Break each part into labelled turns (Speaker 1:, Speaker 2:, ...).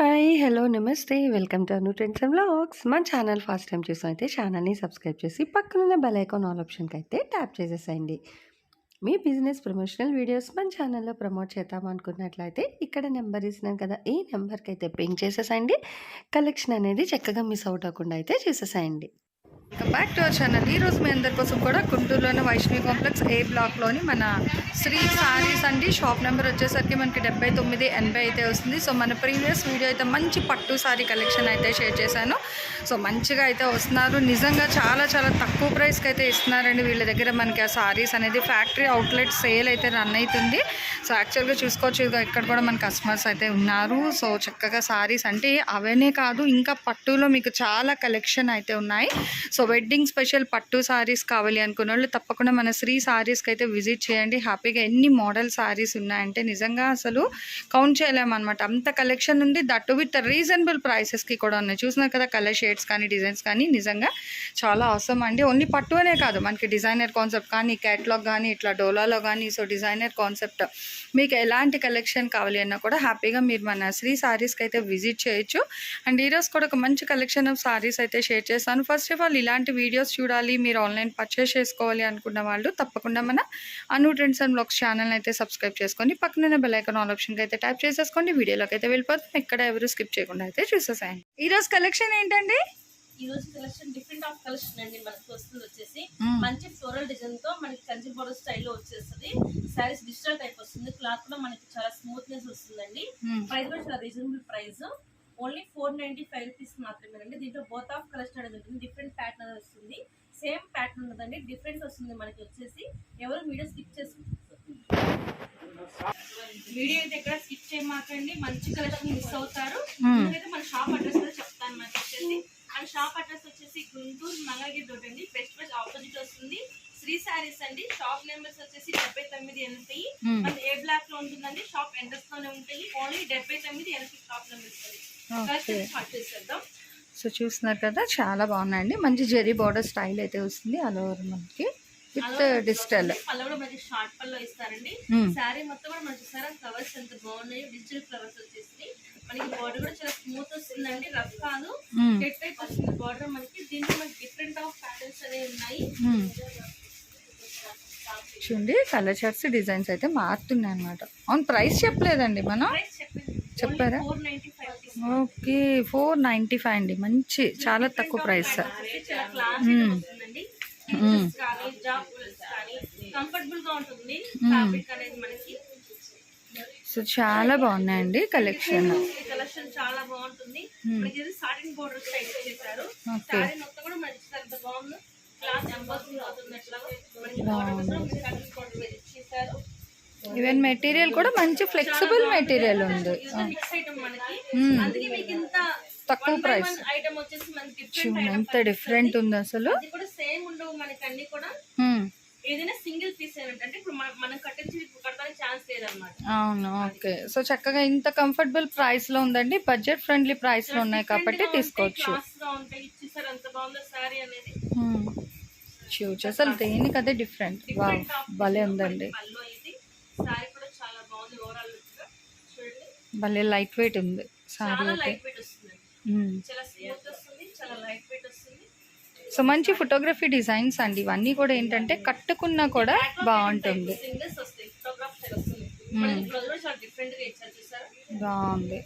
Speaker 1: Hi! Hello! నమస్తే. Welcome to Anu trends and vlogs. మన channel first time చూసినైతే ఛానల్‌ని subscribe చేసి పక్కనున్న బెల్ ఐకాన్ ఆల్ ఆప్షన్‌కైతే ట్యాప్ చేసేసేయండి. మీ బిజినెస్ ప్రమోషనల్ వీడియోస్ మన ఛానల్‌లో ప్రమోట్ చేద్దామనుకున్నట్లయితే ఇక్కడ నెంబర్ ఇస్తున్నాను కదా! ఈ నెంబర్‌కైతే పింగ్ చేసేసేయండి. కలెక్షన్ అనేది చక్కగా మిస్ అవుట్ అవ్వకుండా అయితే చూసేసేయండి. Welcome back to our channel. ఈరోజు మీ అందరి కోసం కూడా గుంటూరులోని వైష్ణవి కాంప్లెక్స్ ఏ బ్లాక్లోని మన శ్రీ సారీస్ అండి. షాప్ నెంబర్ వచ్చేసరికి మనకి 7980 అయితే వస్తుంది. సో మన ప్రీవియస్ వీడియో అయితే మంచి పట్టు సారీ కలెక్షన్ అయితే షేర్ చేశాను. సో మంచిగా అయితే వస్తున్నారు. నిజంగా చాలా చాలా తక్కువ ప్రైస్కి అయితే ఇస్తున్నారండి వీళ్ళ దగ్గర. మనకి ఆ సారీస్ అనేది ఫ్యాక్టరీ అవుట్లెట్ సేల్ అయితే రన్ అవుతుంది. సో యాక్చువల్గా చూసుకోవచ్చు, ఇక్కడ కూడా మన కస్టమర్స్ అయితే ఉన్నారు. సో చక్కగా సారీస్ అంటే అవనే కాదు, ఇంకా పట్టులో మీకు చాలా కలెక్షన్ అయితే ఉన్నాయి. సో వెడ్డింగ్ స్పెషల్ పట్టు సారీస్ కావాలి అనుకున్న వాళ్ళు తప్పకుండా మన శ్రీ సారీస్కి అయితే విజిట్ చేయండి. హ్యాపీగా ఎన్ని మోడల్ సారీస్ ఉన్నాయంటే నిజంగా అసలు కౌంట్ చేయలేమన్నమాట. అంత కలెక్షన్ ఉంది. దట్ విత్ రీజనబుల్ ప్రైసెస్కి కూడా ఉన్నాయి. చూస్తున్నారు కదా, కలర్ షేడ్స్ కానీ డిజైన్స్ కానీ నిజంగా చాలా అవసరం అండి. ఓన్లీ పట్టు అనే కాదు, మనకి డిజైనర్ కాన్సెప్ట్ కానీ క్యాట్లాగ్ కానీ ఇట్లా డోలాలో కానీ సో డిజైనర్ కాన్సెప్ట్ మీకు ఎలాంటి కలెక్షన్ కావాలి అన్నా కూడా హ్యాపీగా మీరు మన శ్రీ సారీస్కి అయితే విజిట్ చేయొచ్చు. అండ్ ఈరోజు కూడా ఒక మంచి కలెక్షన్ ఆఫ్ సారీస్ అయితే షేర్ చేస్తాను. ఫస్ట్ ఆఫ్ ఆల్ ఇలాంటి వీడియోస్ చూడాలి, మీరు ఆన్లైన్ పర్చేస్ చేసుకోవాలి అనుకున్న వాళ్ళు తప్పకుండా మన అను ట్రెండ్స్ అండ్ వ్లాగ్స్ ఛానల్ అయితే సబ్స్క్రైబ్ చేసుకొని పక్కన బెల్ ఐకాన్ ఆల్ ఆప్షన్కి అయితే ట్యాప్ చేసేసుకోండి. వీడియోలోకి అయితే వెళ్ళిపోతాం. ఎక్కడ ఎవరు స్కిప్ చేయకుండా అయితే చూసేసాయండి. ఈరోజు కలెక్షన్ ఏంటండి?
Speaker 2: ఈ రోజు కలెక్షన్ డిఫరెంట్ ఆఫ్ కలెక్షన్ అండి. మనకి వస్తుంది వచ్చేసి మంచి ఫ్లోరల్ డిజైన్ తో మనకి కంచి బోర్డర్ స్టైల్లో వచ్చేస్తుంది. సారీస్ డిజిటల్ టైప్ వస్తుంది. క్లాత్ కూడా మనకి చాలా స్మూత్నెస్ వస్తుందండి. ప్రైస్ కూడా చాలా రీజనబుల్ ప్రైస్, ఓన్లీ 495 రూపీస్ మాత్రమేనండి. దీంట్లో బోత్ ఆఫ్ కలర్స్ అనేది ఉంటుంది. డిఫరెంట్ ప్యాటర్న్ వస్తుంది, సేమ్ ప్యాటర్న్ ఉన్నదండి, డిఫరెంట్ వస్తుంది మనకి వచ్చేసి. ఎవరు వీడియో స్కిప్ చేసుకుంటారు, వీడియో అయితే ఎక్కడ స్కిప్ చేయమాకండి. మంచి కలెక్షన్ మిస్ అవుతారు. ఎందుకంటే మన షాప్ అడ్రస్ కూడా చెప్తాను. మనకి వచ్చేసి మన షాప్ అడ్రస్ వచ్చేసి గుంటూరు మంగళగిరి రోడ్ అండి. బెస్ట్ బెస్ట్ ఆపోజిట్ వస్తుంది. శ్రీ సారీస్ అండి. షాప్ నెంబర్స్ వచ్చేసి 7980. మన ఏ బ్లాక్ లో ఉంటుందండి. షాప్ ఎంట్రన్స్ లోనే ఉంటాయి. ఓన్లీ 7980 షాప్ నెంబర్స్ చేద్దాం.
Speaker 1: సో చూస్తున్నారు కదా, చాలా బాగున్నాయండి. మంచి జెరీ బార్డర్ స్టైల్ అయితే వస్తుంది ఆల్ ఓవర్ మనకి విత్ డిజిటల్
Speaker 2: పళ్ళు కూడా మనకి షార్ట్ పళ్ళు ఇస్తారండి. సారీ మొత్తం కూడా మనకి చూసారా, ఫ్లవర్స్ ఎంత బాగున్నాయి. డిజిటల్ ఫ్లవర్స్ వచ్చేసి మనకి బార్డర్ కూడా చాలా స్మూత్ వస్తుందండి, రఫ్ కాదు. నెట్ టైప్ వస్తుంది బార్డర్ మనకి. దీంట్లో మనకి డిఫరెంట్ ఆఫ్ ప్యాటర్న్స్ అనేవి ఉన్నాయి.
Speaker 1: చూడండి, కలర్ చార్ట్స్ డిజైన్స్ అయితే మారుతున్నాయి అనమాట. అవును, ప్రైస్ చెప్పలేదండి మనం, చెప్పారా? ఓకే, 495 అండి. మంచి చాలా తక్కువ ప్రైస్.
Speaker 2: కంఫర్టబుల్ గా ఉంటుంది ఫ్యాబ్రిక్ అనేది మనకి.
Speaker 1: సో చాలా బాగున్నాయండి కలెక్షన్.
Speaker 2: కలెక్షన్ చాలా బాగుంటుంది. మనకి సాటిన్ బోర్డర్ టైప్ చేశారు. సారీ మొత్తం కూడా మనకి ఎంత బాగుంది. క్లాత్ ఎంబోసింగ్ అవుతుంది. ఇచ్చేసారు.
Speaker 1: ఈవెన్ మెటీరియల్ కూడా మంచి ఫ్లెక్సిబుల్ మెటీరియల్ ఉంది.
Speaker 2: అందుకే మీకు ఇంత
Speaker 1: తక్కువ ప్రైస్.
Speaker 2: ఐటమ్ వచ్చేసి మనకి
Speaker 1: ఎంత డిఫరెంట్ ఉంది అసలు.
Speaker 2: అది కూడా సేమ్ ఉండవు మనకి అన్ని కూడా. ఏదైనా సింగిల్ పీస్ అంటే ఇప్పుడు మనం కట్టడానికి ఛాన్స్ లేదన్నమాట.
Speaker 1: అవును, ఓకే. సో చక్కగా ఇంత కంఫర్టబుల్ ప్రైస్ లో ఉందండి. బడ్జెట్ ఫ్రెండ్లీ ప్రైస్ లో ఉన్నాయి కాబట్టి తీసుకోవచ్చు. చూచు అసలు దేనికి అదే డిఫరెంట్. వావ్, భలే ఉందండి. భలే లైట్ వెయిట్ ఉంది సారీ అయితే. సో మంచి ఫోటోగ్రఫీ డిజైన్స్ అండి. ఇవన్నీ కూడా ఏంటంటే కట్టుకున్నా కూడా బాగుంటుంది. బాగుంది.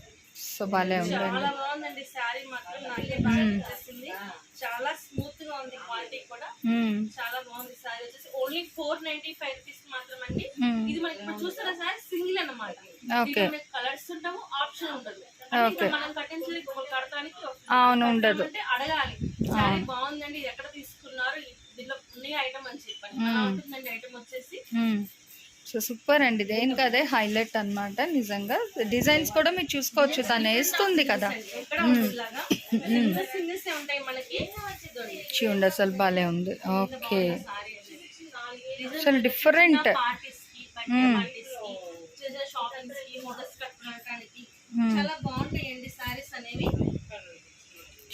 Speaker 1: సో భలే ఉందండి.
Speaker 2: చాలా స్మూత్ గా ఉంది. క్వాలిటీ కూడా చాలా బాగుంది. సారీ వచ్చేసి ఓన్లీ 495 రూపీస్ మాత్రమండి. ఇది మనకి ఇప్పుడు చూస్తారా సార్, సింగిల్ అన్నమాట. కలర్స్ ఉంటాము, ఆప్షన్ ఉండదు. మనం కట్టించి కడతానికి
Speaker 1: అవును ఉండదు,
Speaker 2: అడగాలి. సారీ బాగుందండి, ఇది ఎక్కడ తీసుకున్నారు, దీంట్లో ఉన్నాయి ఐటమ్ అని చెప్పండి. ఉంటుందండి ఐటమ్ వచ్చేసి.
Speaker 1: సో సూపర్ అండి. దేనికి అదే హైలైట్ అనమాట. నిజంగా డిజైన్స్ కూడా మీరు చూసుకోవచ్చు, తను వేస్తుంది కదా. చూడండి అసలు భలే ఉంది. ఓకే, అసలు డిఫరెంట్.
Speaker 2: చాలా బాగుంటాయండి సారీస్ అనేవి.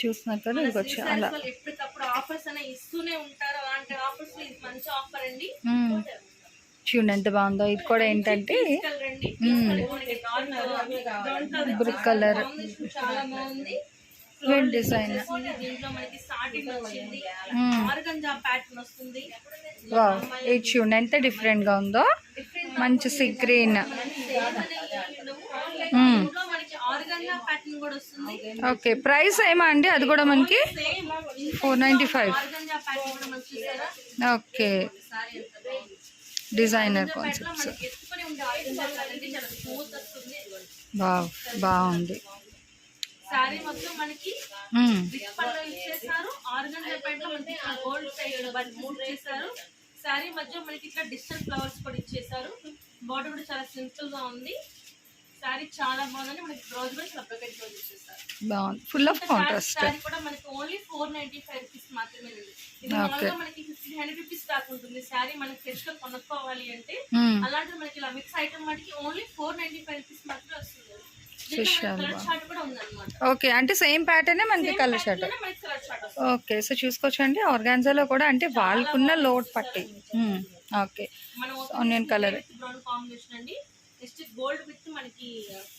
Speaker 1: చూస్తున్నారు కదా, ఇది చాలా
Speaker 2: ఎప్పటికప్పుడు ఆఫర్స్ అనేవి ఇస్తూనే ఉంటారు. అలాంటి ఆఫర్స్ ఇది మంచి ఆఫర్ అండి.
Speaker 3: చూడండి ఎంత బాగుందో. ఇది కూడా ఏంటంటే
Speaker 2: కలర్ అండి. పీచ్ కలర్ మనకి బ్రౌన్ కలర్
Speaker 3: బ్రిక్ కలర్
Speaker 2: చాలా బాగుంది.
Speaker 3: డిజైన్.
Speaker 2: దీంట్లో మనకి సాటిన్ వచ్చింది, ఆర్గంజా ప్యాటర్న్ వస్తుంది.
Speaker 3: వావ్, ఇది చూడండి ఎంత డిఫరెంట్ గా ఉందో. మంచి సీ గ్రీన్.
Speaker 2: దీంట్లో మనకి ఆర్గంజా ప్యాటర్న్ కూడా వస్తుంది.
Speaker 3: ఓకే, ప్రైస్ ఏమా అండి అది కూడా మనకి?
Speaker 2: సేమ్
Speaker 3: 495.
Speaker 2: ఆర్గంజా ప్యాటర్న్ కూడా మనకి చూసారా
Speaker 3: ఓకే,
Speaker 2: సారీ ఎంత బాగుంది.
Speaker 3: Designer
Speaker 2: pattern
Speaker 3: concepts.
Speaker 2: మనకి ఎత్తుకొని ఉండే ఆర్గంజా కదండి, చాలా స్మూత్ వస్తుంది.
Speaker 3: వావ్, బాగుంది.
Speaker 2: సారీ మొత్తం మనకి రిచ్ పళ్ళు ఇచ్చేసారు. ఆర్గంజా ప్యాంట్ లో మనకి గోల్డ్ సైడ్ బట్ చేశారు. సారీ మధ్య మనకి ఇట్లా డిజిటల్ ఫ్లవర్స్ కూడా ఇచ్చేసారు. బార్డర్ కూడా చాలా సింపుల్ గా ఉంది. సారీ చాలా బాగుందండి. మనకి బ్లౌజ్ కూడా చాలా బ్రకెట్ బ్లౌజ్ ఇచ్చేసారు.
Speaker 3: బాగుంది, ఫుల్ ఆఫ్ కాంట్రాస్ట్.
Speaker 2: సారీ కూడా మనకి ఓన్లీ 495 రూపీస్ మాత్రమే అండి. ఇది మామూలుగా మనకి 1500 రూపీస్ దాకా ఉంటుంది. సారీ మనకి ఫ్రెష్ గా కొనుక్కోవాలి అంటే అలాంటి మనకి ఇలా మిక్స్ ఐటమ్ మనకి ఓన్లీ 495 రూపీస్ మాత్రమే వస్తుంది.
Speaker 3: ఓకే, అంటే సేమ్ ప్యాటర్న్ మనకి కలర్ షర్ట్. ఓకే, సో చూసుకోవచ్చండి ఆర్గాన్జాలో కూడా అంటే వాళ్ళకున్న లోడ్ పట్టి. Okay, onion colour,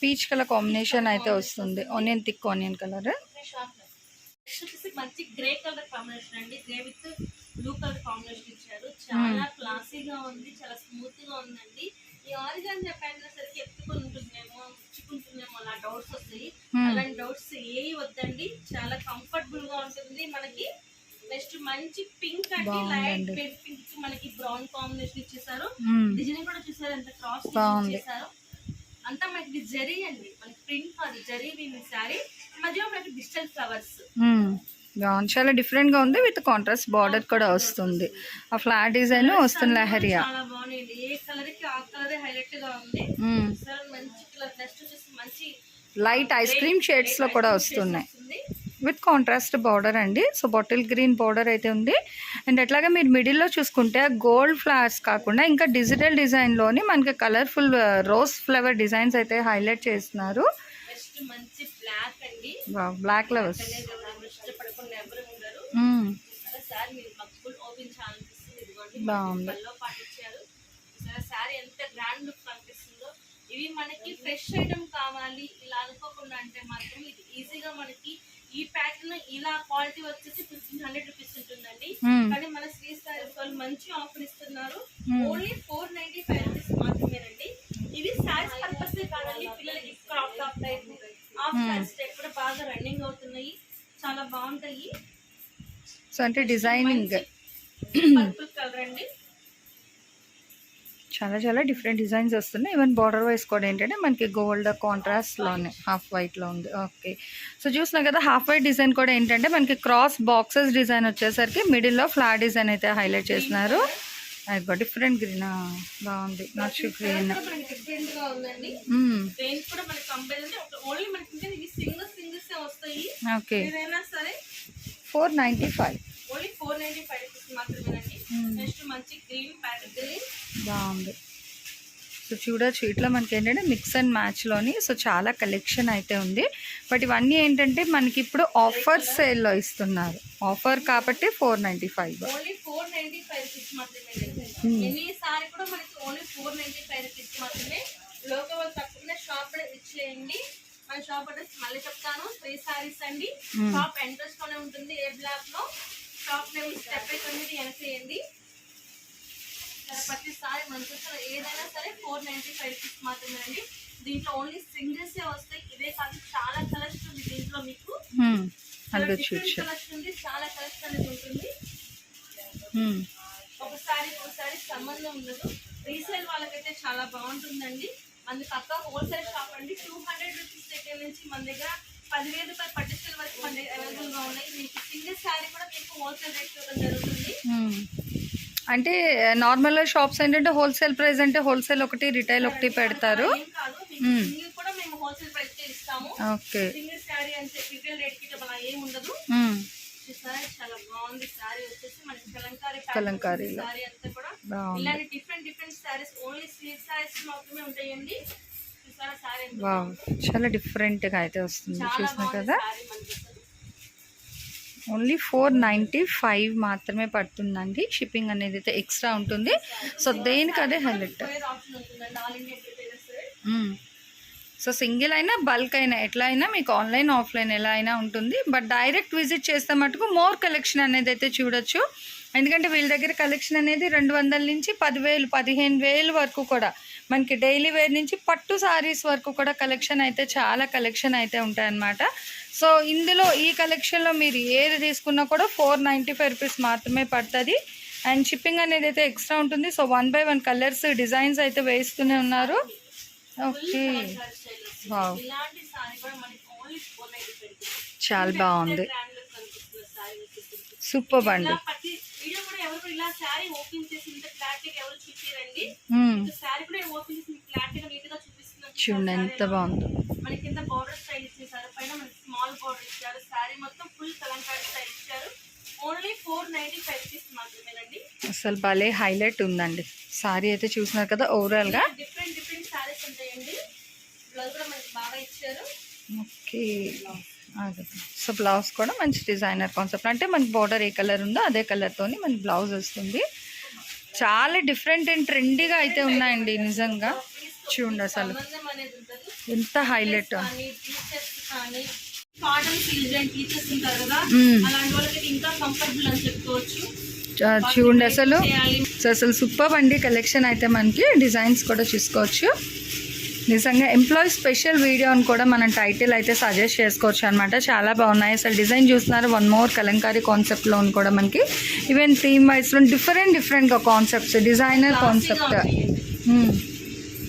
Speaker 3: peach colour combination అయితే వస్తుంది. Onion thick onion colour.
Speaker 2: మంచి గ్రే కలర్ కాంబినేషన్ అండి. Grey with blue colour combination ఇచ్చారు. చాలా క్లాసీగా ఉంది, చాలా స్మూత్ గా ఉందండి. ఈ ఆర్గాన్జా ప్యాంట్ సరికి ఎత్తుకొని ఉంటుందేమో, ముచ్చుకుంటుందేమో అలా డౌట్స్ వస్తాయి. అలాంటి డౌట్స్ ఏ వద్దండి, చాలా కంఫర్టబుల్ గా ఉంటుంది. మనకి నెక్స్ట్ మంచి పింక్ అండి, లైట్ బేబీ పింక్ మనకి బ్రౌన్ కాంబినేషన్ ఇచ్చేసారు. డిజైన్ కూడా చూసారు ఎంత క్రాస్ ఇచ్చేసారు. అంతా మనకి జరీ అండి, మనకి ప్రింట్ కాదు, జరీ వీవింగ్ సారీ మధ్యలో మనకి డిజిటల్ ఫ్లవర్స్.
Speaker 3: బాగుంది, చాలా డిఫరెంట్ గా ఉంది. విత్ కాంట్రాస్ట్ బార్డర్ కూడా వస్తుంది. ఆ ఫ్లాట్ డిజైన్ వస్తుంది. లహరియా
Speaker 2: చాలా బాగుంది. ఏ కలర్ కి ఆ కలర్ హైలైట్ గా ఉంది. మంచి కలర్. నెక్స్ట్ వచ్చేసి మంచి
Speaker 3: లైట్ ఐస్ క్రీమ్ షేడ్స్ లో కూడా వస్తున్నాయి. విత్ కాంట్రాస్ట్ బార్డర్ అండి. సో బాటిల్ గ్రీన్ బార్డర్ అయితే ఉంది. అండ్ అట్లాగే మీరు మిడిల్లో చూసుకుంటే గోల్డ్ ఫ్లవర్స్ కాకుండా ఇంకా డిజిటల్ డిజైన్లోని మనకి కలర్ఫుల్ రోజ్ ఫ్లవర్ డిజైన్స్ అయితే హైలైట్ చేస్తున్నారు.
Speaker 2: మంచి బ్లాక్ అండి,
Speaker 3: బ్లాక్ ఫ్లవర్స్.
Speaker 2: ఇష్టపడకుండా ఎవరు ఉండరు. సారీ మీరు మక్కులు ఓపెన్ చేయాలనిపిస్తుంది.
Speaker 3: బాగుంది.
Speaker 2: సారీ ఎంత గ్రాండ్ లుక్ కనిపిస్తుందో. ఇవి మనకి ఫ్రెష్ ఐటమ్ కావాలి ఇలా అనుకోకుండా అంటే మాత్రం ఇది ఈజీగా మనకి ఈ ప్యాటర్న్ ఇలా క్వాలిటీ వచ్చేసి 1500 రూపీస్ ఉంటుందండి. కానీ మన శ్రీ సారీ వాళ్ళు మంచి ఆఫర్ ఇస్తున్నారు. ఓన్లీ 495 రూపీస్ మాత్రమేనండి. ఇవి సారీస్ పర్పస్ కాదండి, పిల్లలకి crop top type, half saris type కూడా బాగా రన్నింగ్ అవుతున్నాయి. చాలా బాగుంటాయి.
Speaker 3: సో అంటే డిజైనింగ్
Speaker 2: పర్పుల్ కలర్ అండి.
Speaker 3: చాలా చాలా డిఫరెంట్ డిజైన్స్ వస్తున్నాయి. ఈవెన్ బార్డర్ వైజ్ కూడా ఏంటంటే మనకి గోల్డ్ కాంట్రాస్ట్లోనే హాఫ్ వైట్లో ఉంది. ఓకే, సో చూస్తున్నాం కదా హాఫ్ వైట్ డిజైన్ కూడా ఏంటంటే మనకి క్రాస్ బాక్సెస్ డిజైన్ వచ్చేసరికి మిడిల్లో ఫ్లాట్ డిజైన్ అయితే హైలైట్ చేస్తున్నారు. అది కూడా డిఫరెంట్ గ్రీన్ బాగుంది. నచ్చు గ్రీన్
Speaker 2: డిఫరెంట్ గా ఉందండి. రేంజ్ కూడా మనకి కంపేర్ ఓన్లీ మనకి ఇవి సింగిల్స్ వస్తాయి.
Speaker 3: ఓకే,
Speaker 2: ఏదైనా సరే
Speaker 3: 495.
Speaker 2: ఓన్లీ 495 రూపీస్ మాత్రమేనండి. నెక్స్ట్ మంచి గ్రీన్ ప్యారెట్ గ్రీన్
Speaker 3: బాగుంది. సో చూడొచ్చు ఇట్లా మనకి ఏంటంటే మిక్స్ అండ్ మ్యాచ్లోని సో చాలా కలెక్షన్ అయితే ఉంది. బట్ ఇవన్నీ ఏంటంటే మనకి ఇప్పుడు ఆఫర్ సేల్లో ఇస్తున్నారు. ఆఫర్ కాబట్టి 495.
Speaker 2: ఓన్లీ 495 రూపీస్ మాత్రమే. ఎన్ని సారీ కూడా మనకి ఓన్లీ 495 రూపీస్ మాత్రమే. లోకల్ వాళ్ళు తప్పకుండా షాప్ ఇచ్చేయండి. మన షాప్ అడ్రస్ మళ్ళీ చెప్తాను. 3 సారీస్ అండి. షాప్ ఎంట్రన్స్ లోనే ఉంటుంది. ఏ బ్లాక్ లో షాప్ నేమ్ స్టెప్ 9 వెనకేయండి. ప్రతిసారి మన చూసిన ఏదైనా సరే 495 రూపీస్ మాత్రమే అండి. దీంట్లో ఓన్లీ సింగిల్స్ వస్తాయి. ఇదే కాదు చాలా కలెక్షన్ ఉంది దీంట్లో. మీకు కలెక్షన్ ఉంది, చాలా కలెక్షన్ అనేది ఉంటుంది. ఒకసారి సంబంధం ఉండదు. రీసేల్ వాళ్ళకైతే చాలా బాగుంటుందండి. అందుకు అక్క హోల్సేల్ షాప్ అండి. 200 రూపీస్ దగ్గర నుంచి మన దగ్గర 10,000 రూపాయలు పట్టించిన వరకు మన దగ్గర అవైలబుల్ గా ఉన్నాయి. మీకు సింగిల్ శారీ కూడా మీకు హోల్సేల్ రేట్ ఇవ్వడం జరుగుతుంది.
Speaker 3: అంటే నార్మల్ షాప్స్ ఏంటంటే హోల్సేల్ ప్రైస్ అంటే హోల్సేల్ ఒకటి, రిటైల్ ఒకటి పెడతారు.
Speaker 2: సింగిల్ కూడా మేము హోల్సేల్ ప్రైస్ కే ఇస్తాము.
Speaker 3: ఓకే,
Speaker 2: సింగిల్ శారీ అంటే రిటైల్ రేట్ కి అలా ఏం ఉండదు. చాలా బాగుంది. శారీ వచ్చేసి మనకి కలంకారీ శారీ అంతా కూడా ఇలాంటి different saris only silk saris మాత్రమే ఉంటాయండి.
Speaker 3: చాలా డిఫరెంట్ గా అయితే వస్తుంది. చూస్తున్నా కదా ఓన్లీ 495 మాత్రమే పడుతుందండి. షిప్పింగ్ అనేది అయితే ఎక్స్ట్రా ఉంటుంది. సో దేనికి అదే హైలైట్.
Speaker 2: ఆప్షన్ ఉంటుందండి, ఆల్ ఇండియా ఎక్కడికైనా సరే.
Speaker 3: సో సింగిల్ అయినా బల్క్ అయినా ఎట్లా అయినా మీకు ఆన్లైన్ ఆఫ్లైన్ ఎలా అయినా ఉంటుంది. బట్ డైరెక్ట్ విజిట్ చేస్తే మటుకు మోర్ కలెక్షన్ అనేది అయితే చూడొచ్చు. ఎందుకంటే వీళ్ళ దగ్గర కలెక్షన్ అనేది 200 నుంచి 10,000 15,000 వరకు కూడా మనకి డైలీ వేర్ నుంచి పట్టు సారీస్ వరకు కూడా కలెక్షన్ అయితే చాలా కలెక్షన్ అయితే ఉంటాయన్నమాట. సో ఇందులో ఈ కలెక్షన్లో మీరు ఏది తీసుకున్నా కూడా 495 రూపీస్ మాత్రమే పడుతుంది. అండ్ షిప్పింగ్ అనేది అయితే ఎక్స్ట్రా ఉంటుంది. సో 1 by 1 కలర్స్ డిజైన్స్ అయితే వేస్తూనే ఉన్నారు. ఓకే, వావ్,
Speaker 2: ఇలాంటి సారీ కూడా మనకి ఓన్లీ 495.
Speaker 3: చాలా బాగుంది,
Speaker 2: గ్రాండ్ లుక్ కనిపిస్తుంది సారీ వచ్చేసి.
Speaker 3: సూపర్ అండి.
Speaker 2: ప్రతి వీడియో కూడా ఎవరు ఇలా సారీ ఓపెన్ చేసి ఇంత క్లారిటీగా ఎవరు చూపిరండి. సారీ కూడా ఓపెన్ చేసి క్లారిటీగా నీట్ గా చూపిస్తున్నారు.
Speaker 3: చూడండి ఎంత బాగుందో.
Speaker 2: మనకి కింద బార్డర్ స్టైల్ ఇచ్చేసారు, పైన మనకి స్మాల్ బార్డర్ ఇచ్చారు. సారీ మొత్తం ఫుల్ కలంకారీ స్టైల్ ఇచ్చారు. ఓన్లీ 495 రూపీస్ మాత్రమేనండి.
Speaker 3: అసలు భలే హైలైట్ ఉందండి సారీ అయితే. చూస్తున్నారు కదా ఓవరాల్ గా
Speaker 2: డిఫరెంట్ డిఫరెంట్ సారీస్ ఉంటాయండి. బ్లౌజ్ కూడా మనకి బాగా ఇచ్చారు.
Speaker 3: ఓకే, సో బ్లౌజ్ కూడా మంచి డిజైనర్ కాన్సెప్ట్. అంటే మనకి బార్డర్ ఏ కలర్ ఉందో అదే కలర్తోని మనకి బ్లౌజ్ వస్తుంది. చాలా డిఫరెంట్ అండ్ ట్రెండీగా అయితే ఉన్నాయండి నిజంగా. చూడండి అసలు
Speaker 2: సంబంధం అనేది ఉంటుంది.
Speaker 3: ఎంత హైలైట్.
Speaker 2: కానీ టీచర్స్ కానీ కాటన్ డిజైన్ టీచర్స్ ఉంటారు కదా, అలాంటి వాళ్ళకి ఇంకా కంఫర్టబుల్ అని చెప్పుకోవచ్చు.
Speaker 3: చూడండి అసలు. సో అసలు సూపర్ అండి కలెక్షన్ అయితే. మనకి డిజైన్స్ కూడా చూసుకోవచ్చు. నిజంగా ఎంప్లాయీ స్పెషల్ వీడియో అని కూడా మనం టైటిల్ అయితే సజెస్ట్ చేసుకోవచ్చు అనమాట. చాలా బాగున్నాయి అసలు. డిజైన్ చూస్తున్నారు, 1 more కలంకారీ కాన్సెప్ట్లో కూడా మనకి ఈవెన్ థీమ్ వైస్లో డిఫరెంట్గా కాన్సెప్ట్స్, డిజైనర్ కాన్సెప్ట్.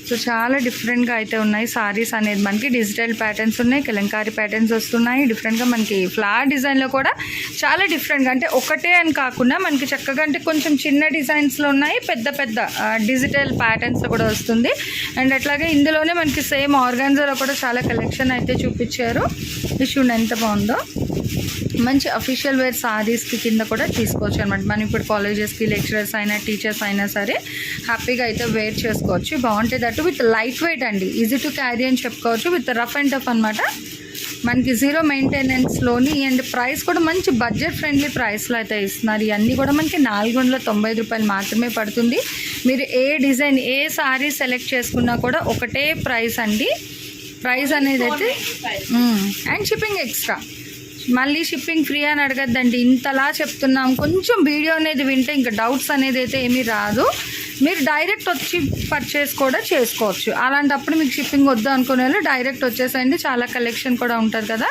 Speaker 3: సో చాలా డిఫరెంట్గా అయితే ఉన్నాయి సారీస్ అనేది. మనకి డిజిటల్ ప్యాటర్న్స్ ఉన్నాయి, కలంకారీ ప్యాటర్న్స్ వస్తున్నాయి. డిఫరెంట్గా మనకి ఫ్లవర్ డిజైన్లో కూడా చాలా డిఫరెంట్గా, అంటే ఒకటే అని కాకుండా మనకి చక్కగా అంటే కొంచెం చిన్న డిజైన్స్లో ఉన్నాయి, పెద్ద పెద్ద డిజిటల్ ప్యాటర్న్స్లో కూడా వస్తుంది. అండ్ అట్లాగే ఇందులోనే మనకి సేమ్ ఆర్గాన్జాలో కూడా చాలా కలెక్షన్ అయితే చూపించారు. చూడండి ఎంత బాగుందో. మంచి అఫీషియల్ వేర్ సారీస్కి కింద కూడా తీసుకోవచ్చు అనమాట. మనం ఇప్పుడు కాలేజెస్కి లెక్చరర్స్ అయినా టీచర్స్ అయినా సరే హ్యాపీగా అయితే వేర్ చేసుకోవచ్చు. బాగుంటుంది అటు విత్ లైట్ వెయిట్ అండి, ఈజీ టు క్యారీ అని చెప్పుకోవచ్చు. విత్ రఫ్ అండ్ టఫ్ అనమాట. మనకి 0 మెయింటెనెన్స్లోని. అండ్ ప్రైస్ కూడా మంచి బడ్జెట్ ఫ్రెండ్లీ ప్రైస్లో అయితే ఇస్తున్నారు. ఇవన్నీ కూడా మనకి 495 రూపాయలు మాత్రమే పడుతుంది. మీరు ఏ డిజైన్ ఏ సారీ సెలెక్ట్ చేసుకున్నా కూడా ఒకటే ప్రైస్ అండి. ప్రైస్ అనేది అయితే అండ్ షిప్పింగ్ ఎక్స్ట్రా. మళ్ళీ షిప్పింగ్ ఫ్రీ అని అడగద్దండి, ఇంతలా చెప్తున్నాం. కొంచెం వీడియో అనేది వింటే ఇంకా డౌట్స్ అనేది అయితే ఏమీ రాదు. మీరు డైరెక్ట్ వచ్చి పర్చేస్ కూడా చేసుకోవచ్చు. అలాంటప్పుడు మీకు షిప్పింగ్ వద్దు అనుకునే వాళ్ళు డైరెక్ట్ వచ్చేసండి. చాలా కలెక్షన్ కూడా ఉంటుంది కదా,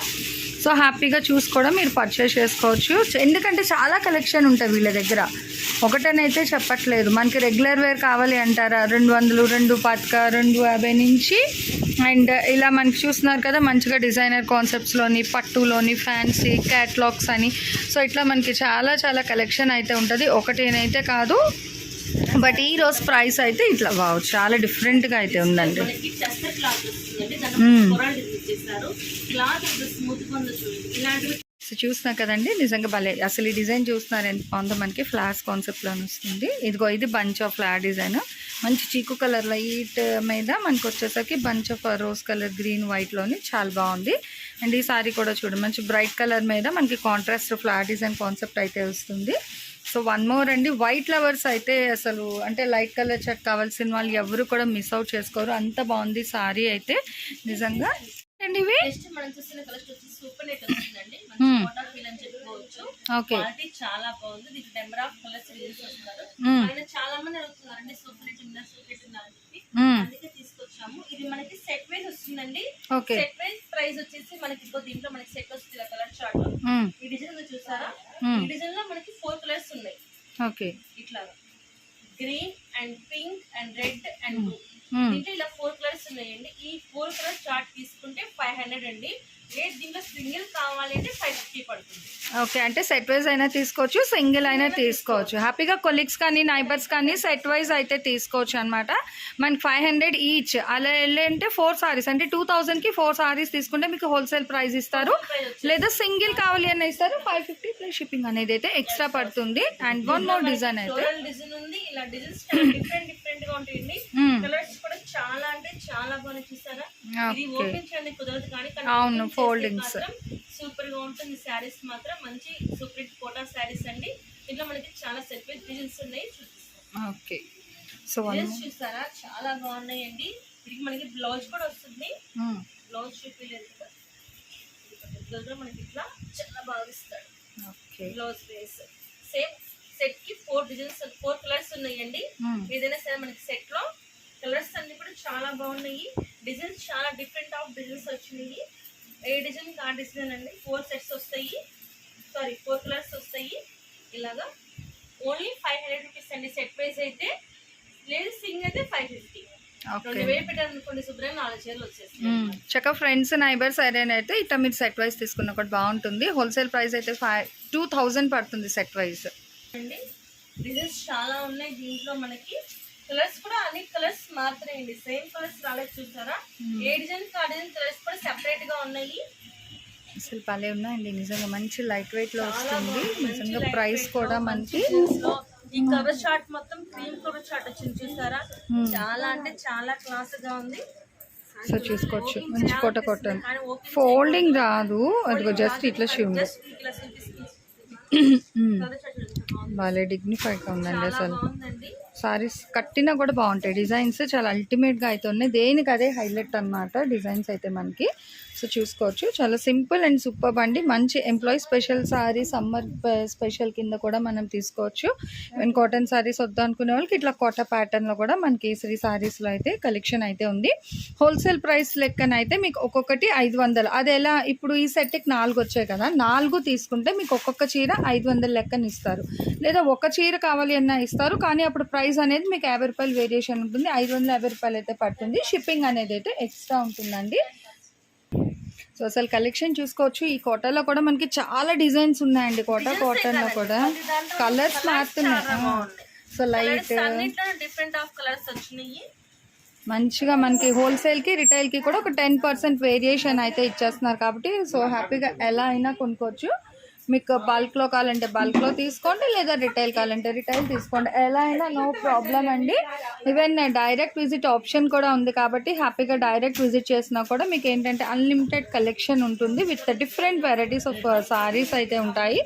Speaker 3: సో హ్యాపీగా చూసి కూడా మీరు పర్చేస్ చేసుకోవచ్చు. ఎందుకంటే చాలా కలెక్షన్ ఉంటుంది వీళ్ళ దగ్గర, ఒకటనైతే చెప్పట్లేదు. మనకి రెగ్యులర్ వేర్ కావాలి అంటారా 200, 225, 250 నుంచి. అండ్ ఇలా మనకి చూస్తున్నారు కదా మంచిగా డిజైనర్ కాన్సెప్ట్స్లోని, పట్టులోని, ఫ్యాన్సీ క్యాట్లాగ్స్ అని. సో ఇట్లా మనకి చాలా చాలా కలెక్షన్ అయితే ఉంటుంది, ఒకటేనైతే కాదు. బట్ ఈ రోజు ప్రైస్ అయితే ఇట్లా వావ్ చాలా డిఫరెంట్గా అయితే ఉందండి. సో చూస్తున్నా కదండి నిజంగా భలే. అసలు ఈ డిజైన్ చూస్తున్నారు ఎంత బాగుందో. మనకి ఫ్లాస్ కాన్సెప్ట్లో వస్తుంది. ఇదిగో ఇది బంచ్ ఆఫ్ ఫ్లవర్ డిజైన్, మంచి చీకు కలర్ లైట్ మీద మనకు వచ్చేసరికి bunch of rose colour green వైట్లోని చాలా బాగుంది. అండ్ ఈ సారీ కూడా చూడండి మంచి బ్రైట్ కలర్ మీద మనకి కాంట్రాస్ట్ ఫ్లవర్ డిజైన్ కాన్సెప్ట్ అయితే వస్తుంది. సో 1 more అండి. వైట్ లవర్స్ అయితే అసలు అంటే లైట్ కలర్ షర్ట్ కావాల్సిన వాళ్ళు ఎవరు కూడా మిస్ అవుట్ చేసుకోరు, అంత బాగుంది సారీ అయితే నిజంగా. అండి ఇవి
Speaker 2: సూపర్ నెట్ వస్తుందండి, మోటార్ ఫీల్ అని చెప్పుకోవచ్చు.
Speaker 3: ఓకే,
Speaker 2: క్వాలిటీ చాలా బాగుంది. దీనికి నెంబర్ ఆఫ్ కలర్స్ యూజ్ చేస్తున్నారు. ఆయన చాలా మంది అడుగుతున్నారండి సూపర్ నెట్ ఉందా, సూపర్ నెట్ ఉందా అని చెప్పి, అందుకే తీసుకొచ్చాము. ఇది మనకి సెట్ వైజ్ వస్తుందండి. సెట్ వైజ్ ప్రైస్ వచ్చేసి మనకి దీంట్లో మనకి సెట్ వస్తుంది కలర్ చార్ట్. ఈ డిజైన్ చూసారా, ఈ డిజైన్ లో మనకి 4 కలర్స్ ఉన్నాయి. ఓకే, ఇట్లా green and pink and red and blue. దీంట్లో ఇలా 4 కలర్స్ ఉన్నాయండి. ఈ 4 కలర్ చార్ట్ తీసుకుంటే 500 అండి. లేదు దీంట్లో సింగిల్ కావాలి అంటే 550 పడుతుంది.
Speaker 3: ఓకే, అంటే సెట్ వైజ్ అయినా తీసుకోవచ్చు, సింగిల్ అయినా తీసుకోవచ్చు. హ్యాపీగా కొలీగ్స్ కానీ నైబర్స్ కానీ సెట్ వైజ్ అయితే తీసుకోవచ్చు అనమాట. మనకి 500 ఈచ్. అలా వెళ్ళంటే 4 సారీస్ అంటే 2000కి 4 సారీస్ తీసుకుంటే మీకు హోల్సేల్ ప్రైస్ ఇస్తారు. లేదా సింగిల్ కావాలి అని ఇస్తారు 550 ప్లస్ షిప్పింగ్ అనేది అయితే ఎక్స్ట్రా పడుతుంది. అండ్ 1 more డిజైన్ అయితే
Speaker 2: డిజైన్ ఉంది. ఇలా డిజైన్స్ డిఫరెంట్ గా ఉంటాయండి. కలర్స్ కూడా చాలా అంటే చాలా బాగా చూస్తారా. ఇది ఓపెన్ చేయడానికి కుదరదు కానీ
Speaker 3: అవును ఫోల్డింగ్స్.
Speaker 2: సూపర్ గా ఉంటుంది. శారీస్ మాత్రం మంచి సూపర్ కోటా శారీస్ అండి. దీంట్లో మనకి చాలా సెపరేట్ డిజైన్స్ ఉన్నాయి, చూపిస్తాం.
Speaker 3: ఓకే. సో
Speaker 2: చూసారా చాలా బాగున్నాయండి. వీటికి మనకి బ్లౌజ్ కూడా వస్తుంది. బ్లౌజ్ చూపించలేదు కదా, బ్లౌజ్ కూడా మనకి ఇట్లా చాలా బాగా ఇస్తాడు.
Speaker 3: Okay.
Speaker 2: Blouse base same set కి 4 డిజైన్స్ 4 కలర్స్ ఉన్నాయండి. ఏదైనా సరే మనకి సెట్ లో కలర్స్ అన్ని కూడా చాలా బాగున్నాయి. డిజైన్స్ చాలా డిఫరెంట్ ఆఫ్ డిజైన్స్ వచ్చినాయి. ఏ డిజైన్ ఆ డిజైన్ అండి. 4 సెట్స్ వస్తాయి, సారీ 4 కలర్స్ వస్తాయి. ఇలాగా ఓన్లీ 500 రూపీస్ అండి. సెట్ ప్రైస్ అయితే లేదు, సింగ్ అయితే 550. 2000 పెట్టారనుకోండి శుభ్రంగా 4 చీరలు వచ్చేస్తాయి.
Speaker 3: చక్కగా ఫ్రెండ్స్ నైబర్స్ ఏదైనా అయితే ఇట్లా మీరు సెట్ వైజ్ తీసుకున్న కూడా బాగుంటుంది. హోల్సేల్ ప్రైస్ అయితే 2000 పడుతుంది సెట్ వైజ్
Speaker 2: అండి. డిజైన్స్ చాలా ఉన్నాయి దీంట్లో. మనకి కలర్స్ కూడా అన్ని కలర్స్ మారుతున్నాయండి, సేమ్ కలర్స్ రాలేదు చూసారా. ఏ డిజైన్ ఆ డిజైన్ కలర్స్ కూడా సెపరేట్ గా ఉన్నాయి.
Speaker 3: అసలు భలే ఉన్నాయండి నిజంగా. మంచి లైట్ వెయిట్ లో వస్తుంది నిజంగా. ప్రైస్ కూడా మనకి
Speaker 2: ఈ కవర్ షార్ట్ మొత్తం క్రీమ్ కవర్ షార్ట్ వచ్చింది చూసారా. చాలా అంటే చాలా క్లాస్ గా ఉంది.
Speaker 3: సో చూసుకోవచ్చు మంచి కోట కాటన్. ఫోల్డింగ్ రాదు, అదిగో జస్ట్ ఇట్లా షూంగ్. భలే డిగ్నిఫైడ్ గా ఉందండి అసలు. సారీస్ కట్టినా కూడా బాగుంటాయి. డిజైన్స్ చాలా అల్టిమేట్గా అయితే ఉన్నాయి. దేనికి అదే హైలైట్ అన్నమాట డిజైన్స్ అయితే మనకి. సో చూసుకోవచ్చు చాలా సింపుల్ అండ్ సూపర్ అండి. మంచి employee special sorry, summer special కింద కూడా మనం తీసుకోవచ్చు. అండ్ కాటన్ సారీస్ వద్దా అనుకునే వాళ్ళకి ఇట్లా కోటా ప్యాటర్న్లో కూడా మనకి శ్రీ సారీస్లో అయితే కలెక్షన్ అయితే ఉంది. హోల్సేల్ ప్రైస్ లెక్కనైతే మీకు ఒక్కొక్కటి 500. అది ఎలా, ఇప్పుడు ఈ సెట్కి 4 వచ్చాయి కదా, 4 తీసుకుంటే మీకు ఒక్కొక్క చీర 500 లెక్కన ఇస్తారు. లేదా ఒక చీర కావాలి అన్నా ఇస్తారు, కానీ అప్పుడు ప్రైస్ అనేది మీకు 50 రూపాయలు వేరియేషన్ ఉంటుంది. 550 రూపాయలు అయితే పడుతుంది. షిప్పింగ్ అనేది అయితే ఎక్స్ట్రా ఉంటుందండి. సో అసలు కలెక్షన్ చూసుకోవచ్చు. ఈ కోటాలో కూడా మనకి చాలా డిజైన్స్ ఉన్నాయండి. కోటా కాటన్ లో కూడా కలర్స్ మారుతున్నాయి. So light
Speaker 2: different of colours వచ్చినాయి.
Speaker 3: మంచిగా మనకి హోల్సేల్ కి రిటైల్ కి కూడా ఒక 10% వేరియేషన్ అయితే ఇచ్చేస్తున్నారు కాబట్టి సో హ్యాపీగా ఎలా అయినా కొనుక్కోవచ్చు. మీకు బల్క్లో కావాలంటే బల్క్లో తీసుకోండి, లేదా రిటైల్ కావాలంటే రిటైల్ తీసుకోండి. ఎలా అయినా నో ప్రాబ్లం అండి. ఈవెన్ డైరెక్ట్ విజిట్ ఆప్షన్ కూడా ఉంది కాబట్టి హ్యాపీగా డైరెక్ట్ విజిట్ చేసినా కూడా మీకు ఏంటంటే అన్లిమిటెడ్ కలెక్షన్ ఉంటుంది. With different varieties of saris అయితే ఉంటాయి.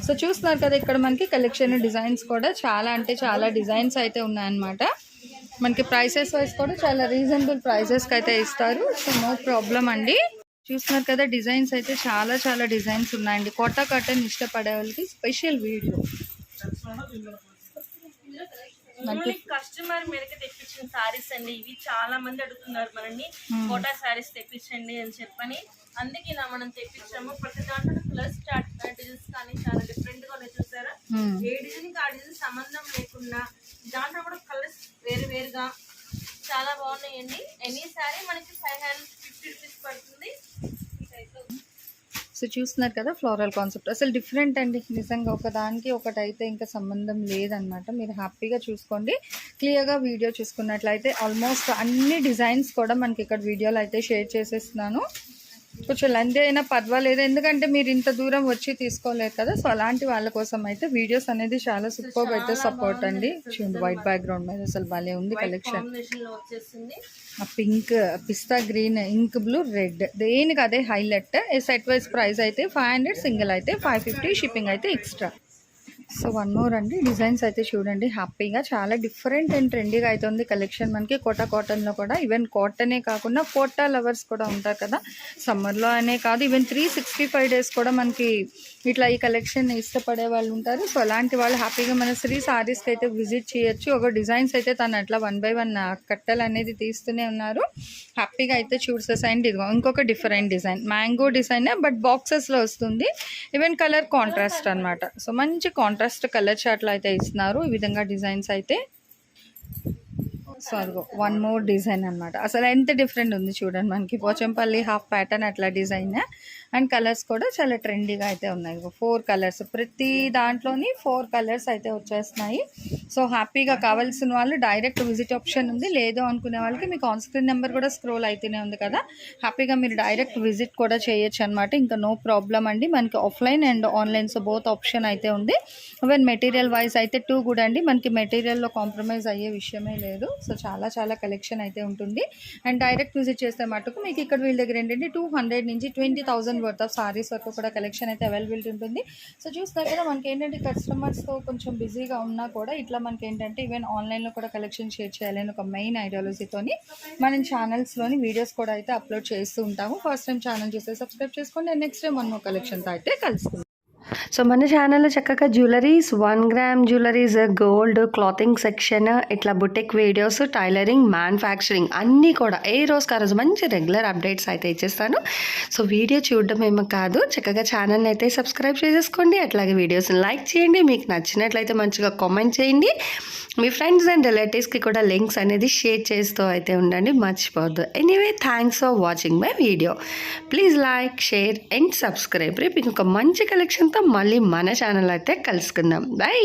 Speaker 3: సో చూస్తున్నారు కదా ఇక్కడ మనకి కలెక్షన్ డిజైన్స్ కూడా చాలా అంటే చాలా డిజైన్స్ అయితే ఉన్నాయన్నమాట. మనకి ప్రైసెస్ వైజ్ కూడా చాలా రీజనబుల్ ప్రైసెస్కి అయితే ఇస్తారు. సో నో ప్రాబ్లం అండి. చూస్తున్నారు కదా డిజైన్స్ అయితే చాలా చాలా డిజైన్స్ ఉన్నాయండి. కోటా కాటన్ ఇష్టపడే వాళ్ళకి స్పెషల్ వీడియో.
Speaker 2: కస్టమర్ మేరకి తెప్పించిన సారీస్ అండి ఇవి. చాలా మంది అడుగుతున్నారు మనల్ని కోటా సారీస్ తెప్పించండి అని చెప్పని. అందుకే ఇలా మనం తెప్పించాము. ప్రతి దాంట్లో ప్లస్ డిజైన్స్ కానీ చాలా డిఫరెంట్ గా ఉన్నాయి చూసారా. ఏ డిజైన్ కి ఆ డిజైన్ సంబంధం లేకుండా దాంట్లో కూడా కలర్స్ వేరు వేరుగా చాలా బాగున్నాయండి. ఎనీ సారీ మనకి 550 రూపీస్ పడుతుంది.
Speaker 3: సో చూస్తున్నారు కదా ఫ్లోరల్ కాన్సెప్ట్ అసలు డిఫరెంట్ అండి నిజంగా. ఒకదానికి ఒకటైతే ఇంకా సంబంధం లేదనమాట. మీరు హ్యాపీగా చూసుకోండి. క్లియర్గా వీడియో చూసుకున్నట్లయితే ఆల్మోస్ట్ అన్ని డిజైన్స్ కూడా మనకి ఇక్కడ వీడియోలో అయితే షేర్ చేసేస్తున్నాను. కొంచెం లెంత్ అయినా పర్వాలేదు, ఎందుకంటే మీరు ఇంత దూరం వచ్చి తీసుకోలేదు కదా. సో అలాంటి వాళ్ళ కోసం అయితే వీడియోస్ అనేది చాలా సూపర్ అయితే సపోర్ట్ అండి. చూడండి వైట్ బ్యాక్గ్రౌండ్ మీద అసలు భలే ఉంది కలెక్షన్. పింక్, పిస్తా గ్రీన్, ఇంక్ బ్లూ, రెడ్, దేనికి అదే హైలైట్. సెట్ వైజ్ ప్రైస్ అయితే 500, సింగిల్ అయితే 550, షిప్పింగ్ అయితే ఎక్స్ట్రా. సో వన్ మోర్ అండి డిజైన్స్ అయితే చూడండి. హ్యాపీగా చాలా డిఫరెంట్ అండ్ ట్రెండీగా అయితే ఉంది కలెక్షన్ మనకి కోటా కాటన్లో కూడా. ఈవెన్ కాటనే కాకుండా కోటా లవర్స్ కూడా ఉంటారు కదా, సమ్మర్లో అనే కాదు ఈవెన్ 365 డేస్ కూడా మనకి ఇట్లా ఈ కలెక్షన్ ఇష్టపడే వాళ్ళు ఉంటారు. సో అలాంటి వాళ్ళు హ్యాపీగా మన శ్రీ సారీస్కి అయితే విజిట్ చేయొచ్చు. ఒక డిజైన్స్ అయితే తను అట్లా 1 by 1 కట్టలు అనేది తీస్తూనే ఉన్నారు. హ్యాపీగా అయితే చూసేసండి. ఇదిగో ఇంకొక different design, mango design but బాక్సెస్లో వస్తుంది. ఈవెన్ కలర్ కాంట్రాస్ట్ అనమాట. సో మంచి కాంట్రాస్ట్ కలర్ చార్ట్లో అయితే ఇస్తున్నారు ఈ విధంగా డిజైన్స్ అయితే. సో అదిగో వన్ మోర్ డిజైన్ అనమాట. అసలు ఎంత డిఫరెంట్ ఉంది చూడండి. మనకి పోచంపల్లి హాఫ్ ప్యాటర్న్ అట్లా డిజైన్ అండ్ కలర్స్ కూడా చాలా ట్రెండీగా అయితే ఉన్నాయి. 4 కలర్స్, ప్రతి దాంట్లోని 4 కలర్స్ అయితే వచ్చేస్తున్నాయి. సో హ్యాపీగా కావాల్సిన వాళ్ళు డైరెక్ట్ విజిట్ ఆప్షన్ ఉంది. లేదు అనుకునే వాళ్ళకి మీకు ఆన్ స్క్రీన్ నెంబర్ కూడా స్క్రోల్ అయితేనే ఉంది కదా, హ్యాపీగా మీరు డైరెక్ట్ విజిట్ కూడా చేయొచ్చు అనమాట. ఇంకా నో ప్రాబ్లం అండి. మనకి offline and online so both option అయితే ఉంది. ఈవెన్ మెటీరియల్ వైజ్ అయితే 2 కూడా అండి. మనకి మెటీరియల్లో కాంప్రమైజ్ అయ్యే విషయమే లేదు. సో చాలా చాలా కలెక్షన్ అయితే ఉంటుంది. అండ్ డైరెక్ట్ విజిట్ చేస్తే మటుకు మీకు ఇక్కడ వీళ్ళ దగ్గర ఏంటంటే 200 నుంచి 20,000 వర్త్ ఆఫ్ సారీస్ వరకు కూడా కలెక్షన్ అయితే అవైలబిలిటీ ఉంటుంది. సో చూస్తారు కదా మనకి ఏంటంటే కస్టమర్స్తో కొంచెం బిజీగా ఉన్నా కూడా ఇట్లా మనకి ఏంటంటే ఈవెన్ ఆన్లైన్లో కూడా కలెక్షన్ షేర్ చేయాలని ఒక మెయిన్ ఐడియాలజీతోని మనం ఛానల్స్లోని వీడియోస్ కూడా అయితే అప్లోడ్ చేస్తూ ఉంటాము. ఫస్ట్ టైం ఛానల్ చూస్తే సబ్స్క్రైబ్ చేసుకోండి. అండ్ నెక్స్ట్ టైం మనము కలెక్షన్తో అయితే కలుసుకుందాం.
Speaker 1: సో మన ఛానల్లో చక్కగా jewelleries, 1 gram jewelleries, gold, clothing section, ఇట్లా బుటిక్ వీడియోస్, టైలరింగ్, మ్యానుఫ్యాక్చరింగ్ అన్నీ కూడా ఏ రోజుకి ఆ రోజు మంచి రెగ్యులర్ అప్డేట్స్ అయితే ఇచ్చేస్తాను. సో వీడియో చూడడం ఏమో కాదు, చక్కగా ఛానల్ని అయితే సబ్స్క్రైబ్ చేసేసుకోండి. అట్లాగే వీడియోస్ని లైక్ చేయండి. మీకు నచ్చినట్లయితే మంచిగా కామెంట్ చేయండి. మీ ఫ్రెండ్స్ అండ్ రిలేటివ్స్కి కూడా లింక్స్ అనేది షేర్ చేస్తూ అయితే ఉండండి, మర్చిపోవద్దు. Anyway, thanks for watching my video. Please like, share and subscribe. రేపు ఇంకొక మంచి కలెక్షన్తో మళ్ళీ మన ఛానల్ అయితే కలుసుకుందాం. బై.